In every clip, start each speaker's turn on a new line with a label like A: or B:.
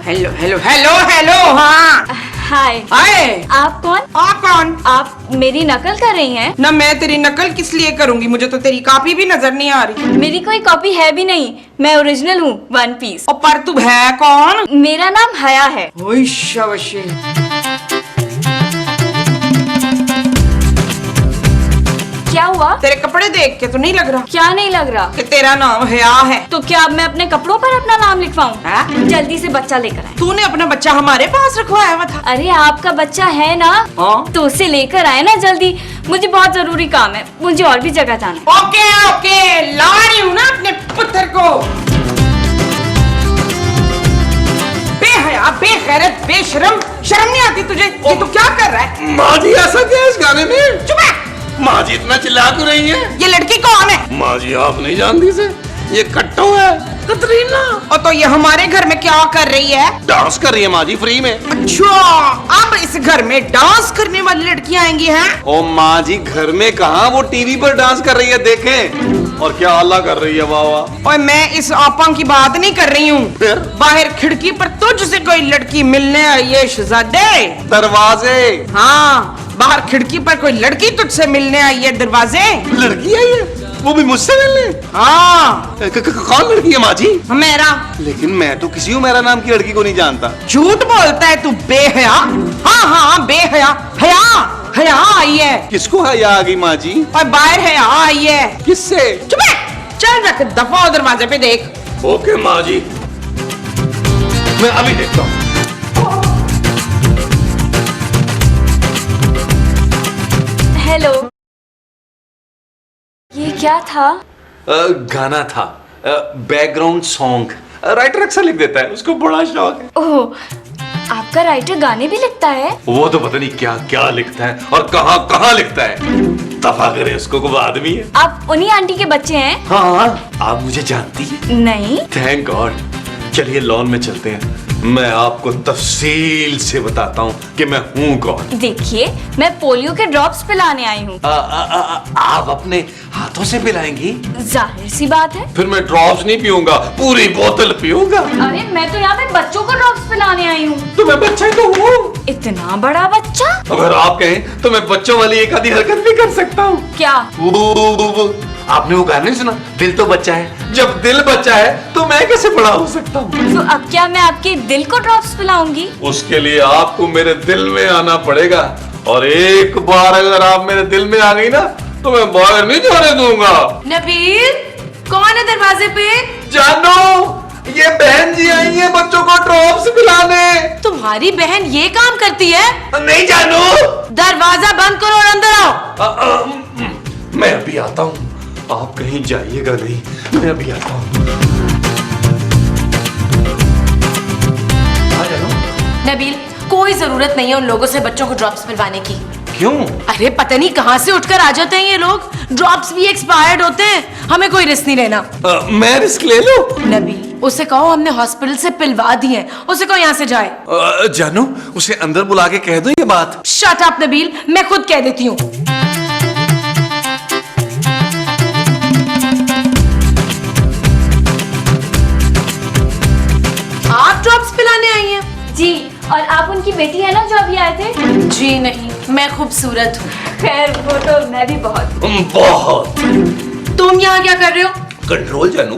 A: Hello hello hello hello. हाँ
B: हाय।
A: हाय।
B: आप कौन?
A: आप कौन?
B: आप मेरी नकल कर रही हैं?
A: ना मैं तेरी नकल किस लिए करूंगी, मुझे तो तेरी कॉपी भी नजर नहीं आ रही।
B: मेरी कोई कॉपी है भी नहीं, मैं ओरिजिनल हूँ, वन पीस।
A: और पर तू है कौन?
B: मेरा नाम हया है।
A: ओए शाबाशी।
B: क्या हुआ?
A: तेरे कपड़े देख के तो नहीं लग रहा
B: क्या नहीं लग रहा?
A: कि तेरा नाम हया है।
B: तो क्या अब मैं अपने कपड़ों पर अपना नाम लिखवाऊं?
A: हाँ?
B: जल्दी से बच्चा लेकर आए।
A: तूने अपना बच्चा हमारे पास रखवाया हुआ था?
B: अरे आपका बच्चा है ना,
A: हाँ?
B: तो उसे लेकर आए ना जल्दी, मुझे बहुत जरूरी काम है, मुझे और भी जगह जाना है।
A: ओके ओके, ला रही हूँ ना अपने पुत्र को। बेहया, बेगैरत, बेशरम, शर्म नहीं आती तुझे? ये तू क्या कर रहा है?
C: माँ जी ऐसा क्या है इस गाने में?
A: चुप है।
C: माँ जी इतना चिल्ला क्यों रही है?
A: ये लड़की कौन है?
C: माँ जी आप नहीं जानती इसे, ये कट्टो है, कतरीना।
A: और तो ये हमारे घर में क्या कर रही है?
C: डांस कर रही है माँ जी फ्री में।
A: अच्छा, अब इस घर में डांस करने वाली लड़कियां आएंगी हैं?
C: ओ माँ जी घर में कहाँ, वो टीवी पर डांस कर रही है देखें। और क्या हल्ला कर रही है, वाह वाह।
A: और मैं इस आपा की बात नहीं कर रही हूँ।
C: फिर?
A: बाहर खिड़की पर तुझसे कोई लड़की मिलने आई है शहजादे?
C: दरवाजे।
A: हाँ, बाहर खिड़की पर कोई लड़की तुझसे मिलने आई है दरवाजे?
C: लड़की आई है, वो भी मुझसे मिलने?
A: हाँ।
C: कौन लड़की है माँ जी?
A: मेरा।
C: लेकिन मैं तो किसी मेरा नाम की लड़की को नहीं जानता।
A: झूठ बोलता है तू बेहया। हाँ हाँ बेहया, हया हया आई है।
C: किसको हया आ गई माँ जी?
A: और बाहर हया आई है।
C: किससे?
A: चुप है। चल रख दफा दरवाजे पे देख।
C: ओके माँ जी, मैं अभी देखता हूँ।
B: हेलो, ये क्या था?
C: गाना था, बैकग्राउंड सॉन्ग। राइटर अक्सर लिख देता है, उसको बड़ा शौक है।
B: ओह, आपका राइटर गाने भी लिखता है?
C: वो तो पता नहीं क्या क्या लिखता है और कहाँ कहाँ लिखता है। दफा करे उसको, कोई आदमी है।
B: आप उन्हीं आंटी के बच्चे हैं?
C: हाँ, आप मुझे जानती है?
B: नहीं।
C: Thank God. चलिए लॉन में चलते हैं, मैं आपको तफसील से बताता हूँ कि मैं हूँ कौन।
B: देखिए, मैं पोलियो के ड्रॉप्स पिलाने आई हूँ।
C: आप अपने हाथों से पिलाएंगी?
B: जाहिर सी बात है।
C: फिर मैं ड्रॉप्स नहीं पीऊंगा, पूरी बोतल पीऊंगा।
B: अरे मैं तो यहाँ पे बच्चों को ड्रॉप्स पिलाने आई हूँ।
C: तो मैं बच्चा ही तो हूँ।
B: इतना बड़ा बच्चा?
C: अगर आप कहें तो मैं बच्चों वाली एक आधी हरकत भी कर सकता हूँ।
B: क्या?
C: आपने वो गाना नहीं सुना, दिल तो बच्चा है? जब दिल बच्चा है तो मैं कैसे बड़ा हो सकता हूँ?
B: तो अब क्या मैं आपके दिल को ड्रॉप्स पिलाऊंगी?
C: उसके लिए आपको मेरे दिल में आना पड़ेगा, और एक बार अगर आप मेरे दिल में आ गई ना तो मैं बाहर नहीं जाने दूंगा।
D: नबील, कौन है दरवाजे पे?
C: जानो, ये बहन जी आई है बच्चों को ड्रॉप्स पिलाने।
D: तुम्हारी बहन ये काम करती है?
C: नहीं जानो।
D: दरवाजा बंद करो और अंदर आओ।
C: मैं अभी आता हूँ, आप कहीं जाइएगा नहीं, मैं अभी आता हूँ। आ जानो।
D: नबील, कोई जरूरत नहीं है उन लोगों से बच्चों को ड्रॉप्स पिलवाने की।
C: क्यों?
D: अरे पता नहीं कहाँ से उठकर आ जाते हैं ये लोग। ड्रॉप्स भी एक्सपायर्ड होते हैं, हमें कोई रिस्क नहीं लेना।
C: मैं रिस्क ले लूं?
D: नबील, उसे कहो हमने हॉस्पिटल से पिलवा दिए हैं, उसे कहो यहाँ से जाए।
C: जानू, उसे अंदर बुला के कह दो ये बात।
D: शट अप नबील, मैं खुद कह देती हूँ। आप ड्रॉप्स पिलाने आई हैं?
B: जी, और आप उनकी बेटी है ना जो अभी आए थे?
D: जी नहीं, मैं खूबसूरत हूँ।
B: खैर वो तो मैं भी बहुत।
C: बहुत।
D: तुम यहाँ क्या कर रहे हो?
C: कंट्रोल जानू।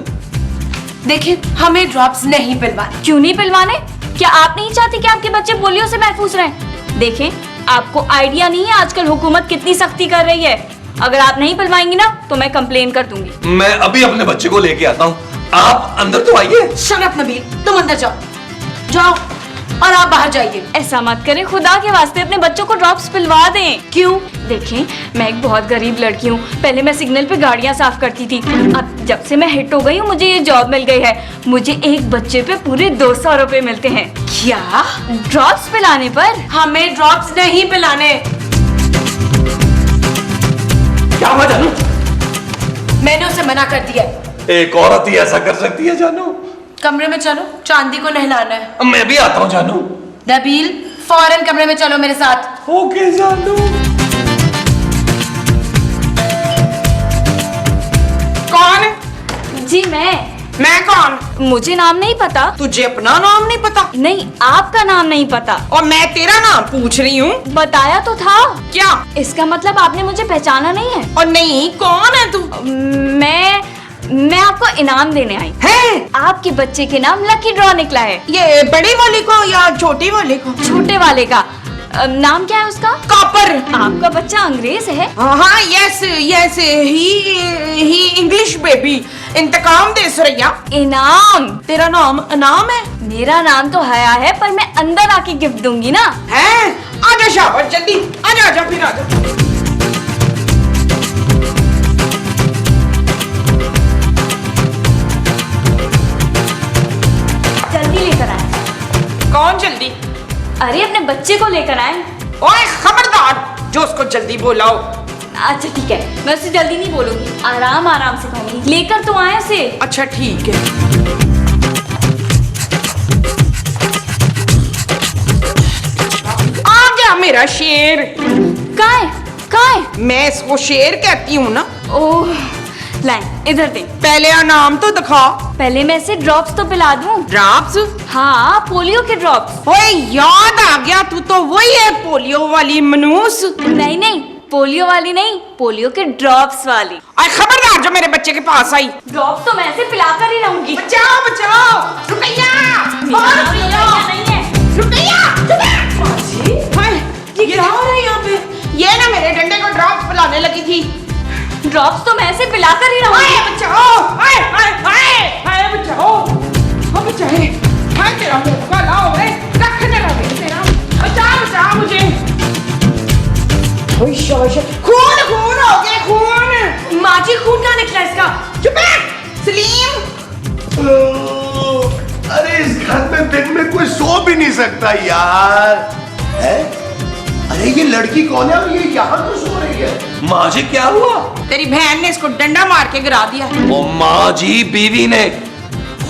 D: देखिए, हमें ड्रॉप्स नहीं पिलवाने।
B: क्यों नहीं पिलवाने? क्या आप नहीं चाहती कि आपके बच्चे पोलियो से महफूज रहें? देखें, आपको आइडिया नहीं है आजकल हुकूमत कितनी सख्ती कर रही है। अगर आप नहीं पिलवाएंगी ना तो मैं कंप्लेन कर दूंगी।
C: मैं अभी अपने बच्चे को लेके आता हूँ, आप अंदर तो आइए।
D: शट अप नबील, तुम अंदर जाओ, जाओ, और आप बाहर जाइए।
B: ऐसा मत करें, खुदा के वास्ते अपने बच्चों को ड्रॉप्स पिलवा दें।
D: क्यों?
B: देखें, मैं एक बहुत गरीब लड़की हूँ। पहले मैं सिग्नल पे गाड़ियाँ साफ करती थी। अब जब से मैं हिट हो गई हूँ, मुझे ये जॉब मिल गई है। मुझे एक बच्चे पे पूरे 200 रुपए मिलते हैं।
D: क्या?
B: ड्रॉप्स पिलाने पर?
D: हमें ड्रॉप्स नहीं पिलाने।
C: क्या हुआ जानू?
D: मैंने उसे मना कर दिया।
C: एक औरत ही ऐसा कर सकती है जानू।
D: कमरे में चलो, चांदी को नहलाना है।
C: मैं भी आता हूँ जानू।
D: नबील, फौरन कमरे में चलो मेरे साथ।
C: ओके जानू।
A: कौन?
B: जी मैं।
A: मैं कौन?
B: मुझे नाम नहीं पता।
A: तुझे अपना नाम नहीं पता?
B: नहीं, आपका नाम नहीं पता।
A: और मैं तेरा नाम पूछ रही हूँ।
B: बताया तो था।
A: क्या?
B: इसका मतलब आपने मुझे पहचाना नहीं है।
A: और नहीं, कौन है तू?
B: मैं आपको इनाम देने आई।
A: है?
B: आपके बच्चे के नाम लकी ड्रॉ निकला है।
A: ये बड़ी वाली को या छोटी वाली को?
B: छोटे वाले का। नाम क्या है उसका?
A: कॉपर।
B: आपका बच्चा अंग्रेज है।
A: हाँ, यस यस, ही इंग्लिश बेबी। इंतकाम दे सुरैया।
B: इनाम?
A: तेरा नाम अनाम है?
B: मेरा नाम तो हया है, पर मैं अंदर आके गिफ्ट दूंगी ना।
A: है? आजा शाबाश, जल्दी आजा, आजा फिर आजा।
B: जल्दी लेकर आए।
A: कौन जल्दी?
B: अरे अपने बच्चे को लेकर आए।
A: ओए खबरदार, जो उसको जल्दी बुलाओ।
B: अच्छा ठीक है, मैं उसे जल्दी नहीं बोलूंगी, आराम आराम से कहूंगी। लेकर तो आए उसे।
A: अच्छा ठीक है। आ गया मेरा शेर।
B: कहाँ है? कहाँ है?
A: मैं इसको शेर कहती हूँ ना।
B: ओह, लाए इधर दे।
A: पहले नाम तो दिखा।
B: पहले मैं इसे ड्रॉप्स तो पिला दूं।
A: ड्रॉप्स?
B: हाँ, पोलियो के ड्रॉप्स।
A: ओए याद आ गया, तू तो वही है पोलियो वाली मनूस।
B: नहीं नहीं, पोलियो वाली नहीं, पोलियो के ड्रॉप्स वाली।
A: अरे खबरदार जो मेरे बच्चे के पास आई।
B: ड्रॉप्स तो मैं इसे पिलाकर ही रहूंगी।
A: बचाओ बचाओ, रुकैया और
B: नहीं है।
A: रुकैया। ये क्या हो रहा है यहाँ पे? ये ना मेरे डंडे को ड्रॉप्स पिलाने लगी थी।
B: ड्रॉप्स तो मैं इसे पिलाकर ही रहूंगी।
A: हाय बचाओ, हाय हाय हाय हाय बचाओ, हाँ बचाए, हाय तेरा मुक्का लाओ रे, रख दे लगे तेरा, बचा बचा मुझे। ओए शाबाश, खून खून हो गया खून।
D: माँ जी, खून कहाँ निकला इसका?
A: चुप है सलीम।
E: अरे इस घर में दिन में कोई सो भी नहीं सकता यार। है? अरे ये लड़की कौन है और ये यहाँ क्यों सो रही है?
C: माँ जी क्या हुआ?
A: तेरी बहन ने इसको डंडा मार के गिरा दिया।
C: ओ माँ जी, बीवी ने।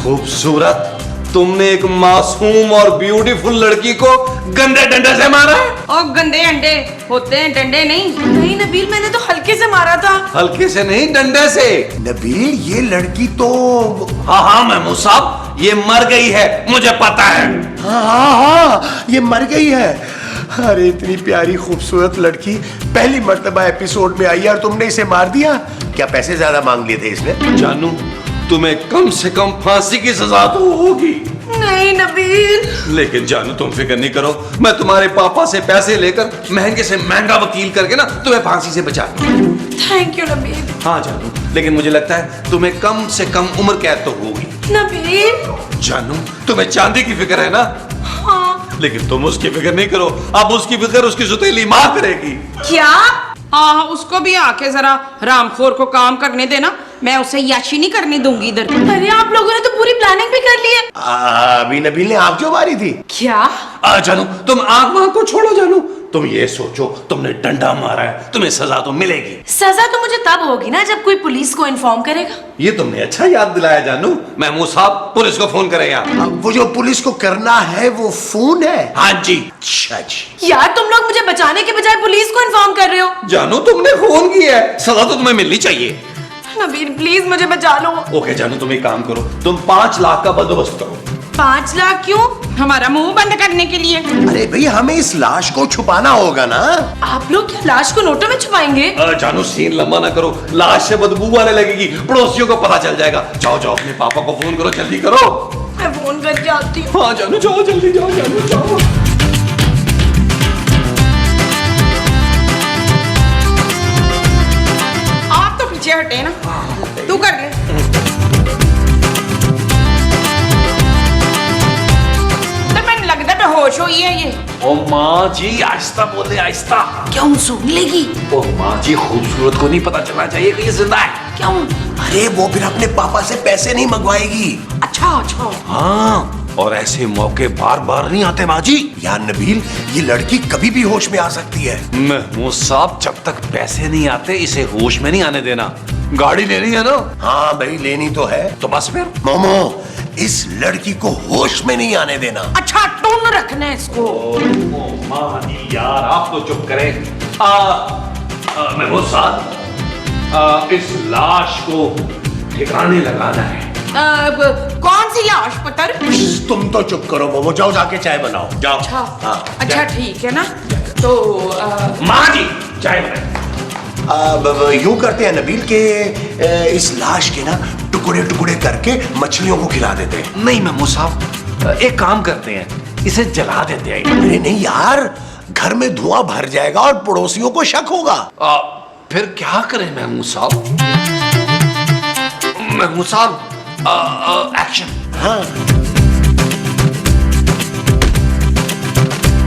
C: खूबसूरत, तुमने एक मासूम और ब्यूटीफुल लड़की को गंदे डंडे से मारा है?
A: ओ गंदे अंडे होते हैं, डंडे नहीं।
D: नहीं नबील, मैंने तो हल्के से मारा था।
C: हल्के से नहीं, डंडे से।
E: नबील, ये लड़की तो
C: हाँ हाँ महमूद साहब, ये मर गई है, मुझे पता है।
E: हाँ, ये मर गई है। अरे इतनी प्यारी खूबसूरत लड़की पहली मर्तबा एपिसोड में आई है और तुमने इसे मार दिया। क्या पैसे ज्यादा मांग लिए थे इसने?
C: जानू, तुम्हें कम से कम फांसी की सजा तो होगी।
D: नहीं नबील।
C: लेकिन जानू तुम फिक्र नहीं करो, मैं तुम्हारे पापा से पैसे लेकर महंगे से महंगा वकील करके ना तुम्हें फांसी से बचा दूंगा।
D: Thank you Nabeel.
C: हाँ जानू, लेकिन मुझे लगता है तुम्हें कम से कम उम्र कैद तो होगी।
D: नबील।
C: जानू, तुम्हें चांदी की फिक्र है ना?
D: हाँ।
C: लेकिन तुम उसकी फिक्र नहीं करो, अब उसकी फिक्र उसकी सुतीली माँ करेगी।
D: क्या?
A: हाँ, उसको भी आके जरा रामखोर को काम करने देना, मैं उसे याशी नहीं करने दूंगी इधर।
D: अरे आप लोगों ने तो पूरी प्लानिंग भी कर ली है।
E: अभी नबील ने आग जो मारी थी।
D: क्या?
C: जानू, तुम आग वहां को छोड़ो। जानू, तुम ये सोचो, तुमने डंडा मारा है, तुम्हें सजा तो मिलेगी।
D: सजा तो मुझे तब होगी ना जब कोई पुलिस को इन्फॉर्म करेगा।
C: ये तुमने अच्छा याद दिलाया जानू। महमूद साहब, पुलिस को फोन करें यहाँ।
E: अब वो जो पुलिस को करना है वो फोन है।
C: हाँ जी।
E: अच्छा जी।
D: यार तुम लोग मुझे बचाने के बजाय पुलिस को इन्फॉर्म कर रहे हो।
C: जानू, तुमने फोन किया है, सजा तो तुम्हें मिलनी चाहिए।
D: नबील प्लीज मुझे बचा लो।
C: ओके जानू, तुम एक काम करो, तुम 5 लाख का बंदोबस्त करो।
D: 5 लाख क्यों?
A: हमारा मुंह बंद करने के लिए।
E: अरे भाई, हमें इस लाश को छुपाना होगा ना।
D: आप लोग क्या लाश को नोटों में छुपाएंगे?
C: जानू, सीन लंबा ना करो, लाश से बदबू आने लगेगी, पड़ोसियों को पता चल जाएगा। जाओ जाओ, अपने पापा को फोन करो, जल्दी करो।
D: मैं फोन करके आती हूँ।
C: हाँ जानू, जाओ जल्दी, जाओ जानू, जाओ।
A: आप तो पीछे हटे ना, तू कर ले। तो मैंने लगता बेहोश हुई है ये।
C: ओ माँ जी, आहिस्ता बोले, आहिस्ता।
D: क्यों सुन लेगी?
C: ओ माँ जी, खूबसूरत को नहीं पता चलना चाहिए कि ये जिंदा है।
D: क्यों?
E: अरे वो फिर अपने पापा से पैसे नहीं मंगवाएगी।
D: अच्छा अच्छा।
C: हाँ, और ऐसे मौके बार बार नहीं आते माँ जी।
E: यार नबील, ये लड़की कभी भी होश में आ सकती है।
C: महमूद साहब, जब तक पैसे नहीं आते इसे होश में नहीं आने देना। गाड़ी लेनी है ना?
E: हाँ भाई, लेनी तो है।
C: तो बस फिर।
E: मोमो, इस लड़की को होश में नहीं आने देना।
A: अच्छा टून रखना है इसको।
C: ओ माँ जी यार, आप तो चुप करें। महमूद साहब, इस लाश को ठिकाने लगाना है।
A: कौन सी लाश पुत्र?
E: तुम तो चुप करो मोमो, जाओ जाके चाय बनाओ, जाओ। हाँ,
A: अच्छा ठीक है ना, तो
E: माँ जी चाय बनाए। यूं करते हैं नबील के इस लाश के ना टुकड़े टुकड़े करके मछलियों को खिला देते हैं।
C: नहीं महमूद साहब, एक काम करते हैं, इसे जला देते हैं।
E: अरे नहीं यार, घर में धुआं भर जाएगा और पड़ोसियों को शक होगा।
C: फिर क्या करें महमूद साहब? महमूद साहब, एक्शन।
E: हाँ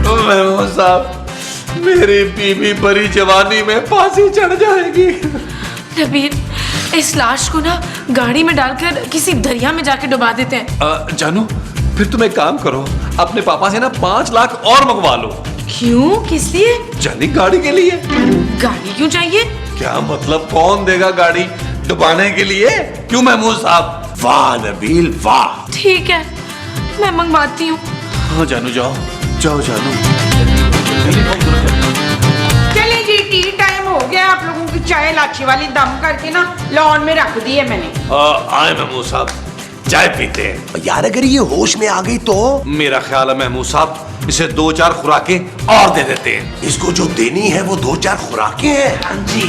C: महमूद साहब, मेरी बीवी बड़ी जवानी में फांसी चढ़ जाएगी।
D: नबील, इस लाश को ना गाड़ी में डालकर किसी दरिया में जाके डुबा देते हैं।
C: जानू, फिर तुम एक काम करो, अपने पापा से ना 5 लाख और मंगवा लो।
D: क्यों, किस लिए?
C: जानी गाड़ी के लिए।
D: गाड़ी क्यों चाहिए?
C: क्या मतलब, कौन देगा गाड़ी डुबाने के लिए? क्यों महमूद साहब?
E: वाह नबील वाह।
D: ठीक है, मैं मंगवाती हूँ।
C: हाँ जानू, जाओ जाओ जानू।
A: चलिए जी, टी टाइम हो गया। आप लोगों की चाय लाची वाली दम करके ना लॉन में रख दी है मैंने।
C: आए महमूद साहब, चाय पीते हैं।
E: यार अगर ये होश में आ गई तो?
C: मेरा ख्याल है महमूद साहब, इसे 2-4 खुराकें और दे देते हैं।
E: इसको जो देनी है वो 2-4 खुराकें हैं। हाँ जी।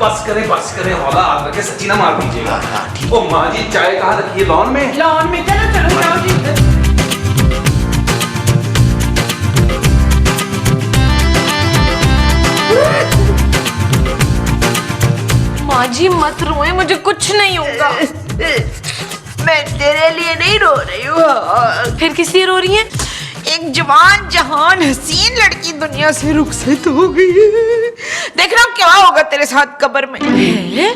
C: बस करें, हौला आप रखे, सच्ची ना मार दीजिएगा।
E: हाँ, ठीक।
C: ओ माँ जी, चाय कहाँ रखी है? लॉन में।
A: लॉन में, चलो चलो जाओ जी।
D: माँ जी मत रोए, मुझे कुछ नहीं होगा।
A: मैं तेरे लिए नहीं रो रही हूँ,
D: फिर किस लिए रो रही हैं?
A: एक जवान जहान हसीन लड़की दुनिया से रुखसत हो गई है। देखना क्या होगा तेरे साथ कब्र में।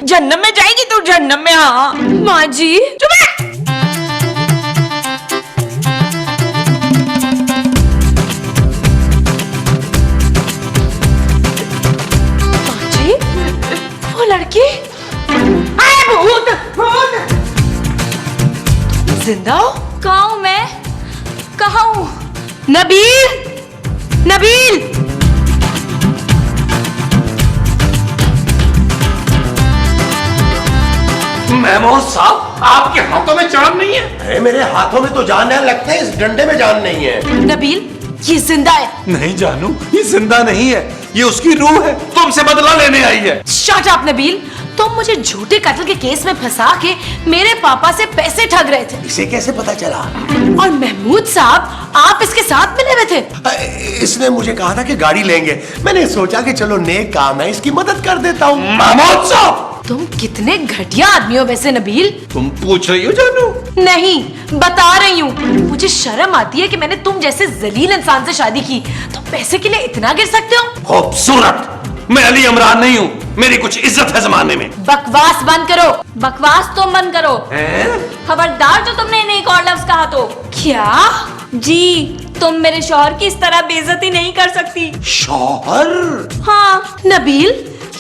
A: जन्नत में जाएगी तू, जन्नत में। हाँ
D: माँ जी,
A: चुप है।
D: माँ जी, वो लड़की
A: आए भूत भूत।
D: जिंदा हो?
B: कहाँ हूँ मैं? कहाँ हूँ?
D: नबील, नबील,
C: महमूद साहब, आपके हाथों में जान नहीं है?
E: अरे मेरे हाथों में तो जान है, लगता है इस डंडे में जान नहीं है।
D: नबील, ये जिंदा है।
C: नहीं जानू, ये जिंदा नहीं है, ये उसकी रूह है, तुमसे बदला लेने आई है।
D: शट अप नबील, तुम मुझे झूठे कत्ल के केस में फंसा के मेरे पापा से पैसे ठग रहे थे।
E: इसे कैसे पता चला?
D: और महमूद साहब, आप इसके साथ मिले हुए थे।
E: इसने मुझे कहा था कि गाड़ी लेंगे, मैंने सोचा कि चलो नेक काम है, इसकी मदद कर देता हूँ।
C: महमूद साहब,
D: तुम कितने घटिया आदमी हो वैसे नबील।
C: तुम पूछ रही हो जानू?
D: नहीं, बता रही हूँ। मुझे शर्म आती है कि मैंने तुम जैसे जलील इंसान से शादी की। तुम पैसे के लिए इतना गिर सकते हो?
C: खूबसूरत, मैं अली इमरान नहीं हूँ, मेरी कुछ इज्जत है जमाने में।
D: बकवास बंद करो।
B: बकवास तुम बंद करो। खबरदार जो तुमने इन्हें एक और लफ्ज कहा तो।
D: क्या?
B: जी, तुम मेरे शौहर की इस तरह बेइज्जती नहीं कर सकती।
E: शौहर?
B: हाँ।
D: नबील,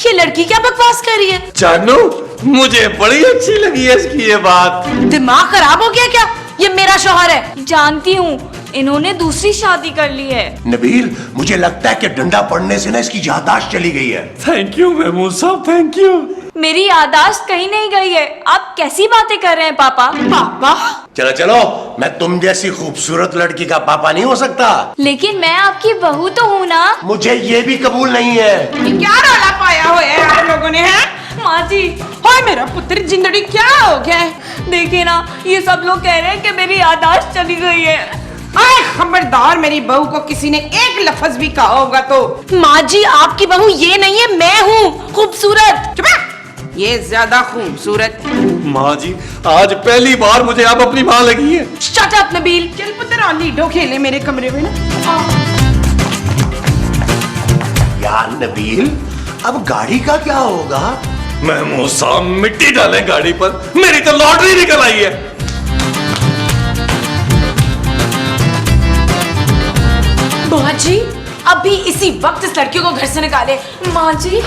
D: ये लड़की क्या बकवास कर रही है?
C: जानू, मुझे बड़ी अच्छी लगी है इसकी ये बात।
D: दिमाग खराब हो गया क्या? ये मेरा शौहर है।
B: जानती हूँ, इन्होंने दूसरी शादी कर ली है।
E: नबील, मुझे लगता है कि डंडा पड़ने से ना इसकी याददाश्त चली गई है।
C: थैंक यू महमूद साहब, थैंक यू।
B: मेरी याददाश्त कहीं नहीं गई है। आप कैसी बातें कर रहे हैं पापा?
D: पापा?
E: चलो चलो, मैं तुम जैसी खूबसूरत लड़की का पापा नहीं हो सकता।
B: लेकिन मैं आपकी बहू तो हूँ ना।
E: मुझे ये भी कबूल नहीं है।
A: ये क्या रौला पाया हुआ है आप लोगों ने? है
B: माँ जी,
A: हाय मेरा पुत्र, जिंदगी क्या हो गया है?
B: देखिए ना, ये सब लोग कह रहे हैं कि मेरी याददाश्त चली गई है।
A: आए खबरदार, मेरी बहू को किसी ने एक लफ्ज भी कहा होगा तो।
D: माँ जी, आपकी बहू ये नहीं है, मैं हूँ खूबसूरत।
A: चुप है। ये ज्यादा खूबसूरत है।
C: माँ जी, आज पहली बार मुझे आप अपनी माँ लगी है।
D: Shut up Nabeel.
A: चल पुत्र, लीडो खेले मेरे कमरे में ना।
E: यार नबील, अब गाड़ी का क्या होगा?
C: महमूद साहब, मिट्टी डालें गाड़ी पर, मेरी तो लॉटरी निकल आई है।
D: माँ जी, अभी इसी वक्त इस लड़की को घर से निकाले।
B: माँ जी,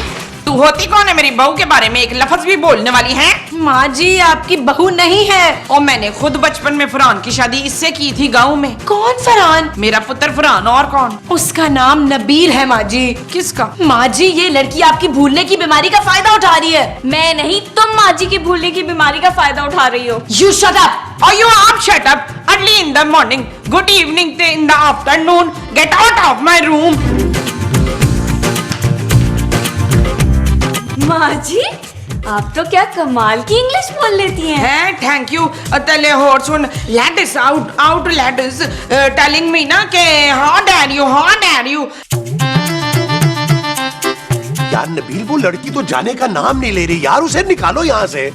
A: तू होती कौन है मेरी बहू के बारे में एक लफ्ज भी बोलने वाली है?
D: माँ जी आपकी बहू नहीं है।
A: और मैंने खुद बचपन में फरहान की शादी इससे की थी गाँव में।
D: कौन फरहान?
A: मेरा पुत्र फरहान, और कौन?
D: उसका नाम नबील है माँ जी।
A: किसका?
D: माँ जी ये लड़की आपकी भूलने की बीमारी का फायदा उठा रही है।
B: मैं नहीं, तुम माँ जी की भूलने की बीमारी का फायदा उठा रही हो।
D: You shut up.
A: Or you up, shut up. Early in the morning, good evening in the afternoon. Get out of my room.
B: माँ जी आप तो क्या कमाल की इंग्लिश बोल लेती हैं।
A: है, थैंक यू। तले और सुन, ladies out ladies telling me ना कि how dare you.
E: यार नबील, वो लड़की तो जाने का नाम नहीं ले रही यार, उसे निकालो यहाँ से।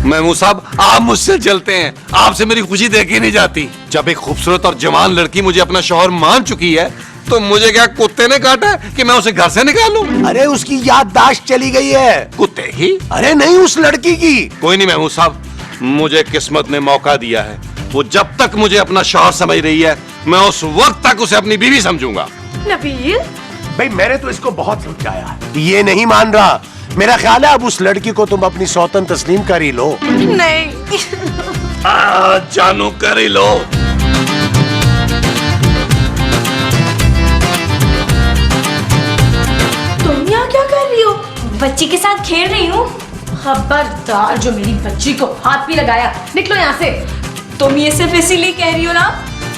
C: महमूद साहब, आप मुझसे चलते हैं, आपसे मेरी खुशी देखी नहीं जाती। जब एक खूबसूरत और जवान लड़की मुझे अपना शौहर मान चुकी है तो मुझे क्या कुत्ते ने काटा है कि मैं उसे घर से निकालूं?
E: अरे उसकी याददाश्त चली गई है।
C: कुत्ते की?
E: अरे नहीं, उस लड़की की।
C: कोई नहीं महमूद साहब, मुझे किस्मत ने मौका दिया है। वो जब तक मुझे अपना शौहर समझ रही है मैं उस वक्त तक उसे अपनी बीवी समझूंगा।
D: नबील
E: भाई मैंने तो इसको बहुत समझाया, ये नहीं मान रहा। मेरा ख्याल है अब उस लड़की को तुम अपनी सौतन तस्लीम कर ही लो।
D: नहीं।
C: जानू कर ही लो।
D: तुम यहाँ क्या कर रही हो?
B: बच्ची के साथ खेल रही हूँ।
D: खबरदार, जो मेरी बच्ची को हाथ भी लगाया, निकलो यहाँ से।
B: तुम ये सिर्फ इसीलिए कह रही हो ना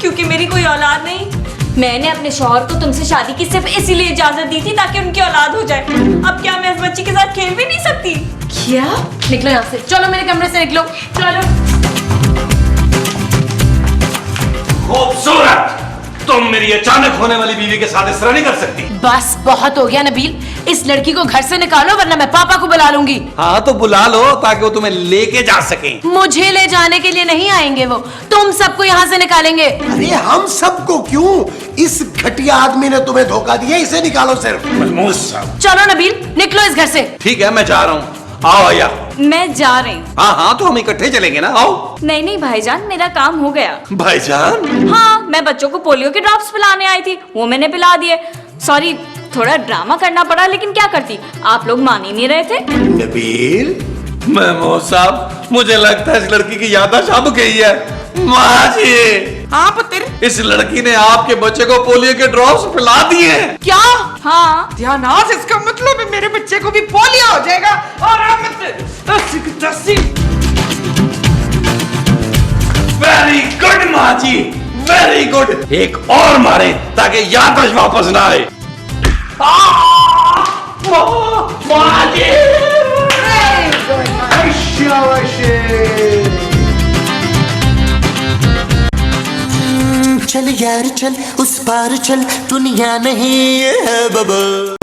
B: क्योंकि मेरी कोई औलाद नहीं। मैंने अपने शौहर को तुमसे शादी की सिर्फ इसीलिए इजाजत दी थी ताकि उनकी औलाद हो जाए। अब क्या मैं इस बच्ची के साथ खेल भी नहीं सकती?
D: क्या? निकलो यहाँ से, चलो मेरे कमरे से निकलो, चलो।
C: खूबसूरत, तुम मेरी अचानक होने वाली बीवी के साथ इस तरह नहीं कर सकती।
D: बस बहुत हो गया नबील, इस लड़की को घर से निकालो वरना मैं पापा को बुला लूंगी।
C: हाँ तो बुला लो ताकि वो तुम्हें लेके जा सके।
D: मुझे ले जाने के लिए नहीं आएंगे वो, तुम सबको यहाँ से निकालेंगे।
E: अरे हम सबको क्यों? इस घटिया आदमी ने तुम्हें धोखा दिया, इसे निकालो सिर्फ।
C: महमूद साहब,
D: चलो नबील, निकलो इस घर से।
C: ठीक है मैं जा रहा हूँ, आओ भैया।
B: मैं जा रही हूँ।
C: हाँ तो हम इकट्ठे चलेंगे ना, आओ।
B: नहीं भाईजान, मेरा काम हो गया।
C: भाईजान?
B: हाँ, मैं बच्चों को पोलियो के ड्रॉप्स पिलाने आई थी, वो मैंने पिला दिए। सॉरी, थोड़ा ड्रामा करना पड़ा, लेकिन क्या करती, आप लोग मान ही नहीं रहे थे।
E: नबील,
C: महमूद साहब, मुझे लगता है इस लड़की की याददाश्त अब गई है। माँ जी,
A: हाँ पुत्र,
C: इस लड़की ने आपके बच्चे को पोलियो के ड्रॉप्स पिला दिए हैं।
A: क्या?
B: हाँ,
A: ध्यानास, इसका मतलब है मेरे बच्चे को भी पोलियो हो जाएगा। और
C: वेरी गुड माँ जी, वेरी गुड। एक और मारे ताकि याददाश्त वापस ना आए। माँ जी,
F: चल यार चल, उस पार चल, दुनिया नहीं है बाबा।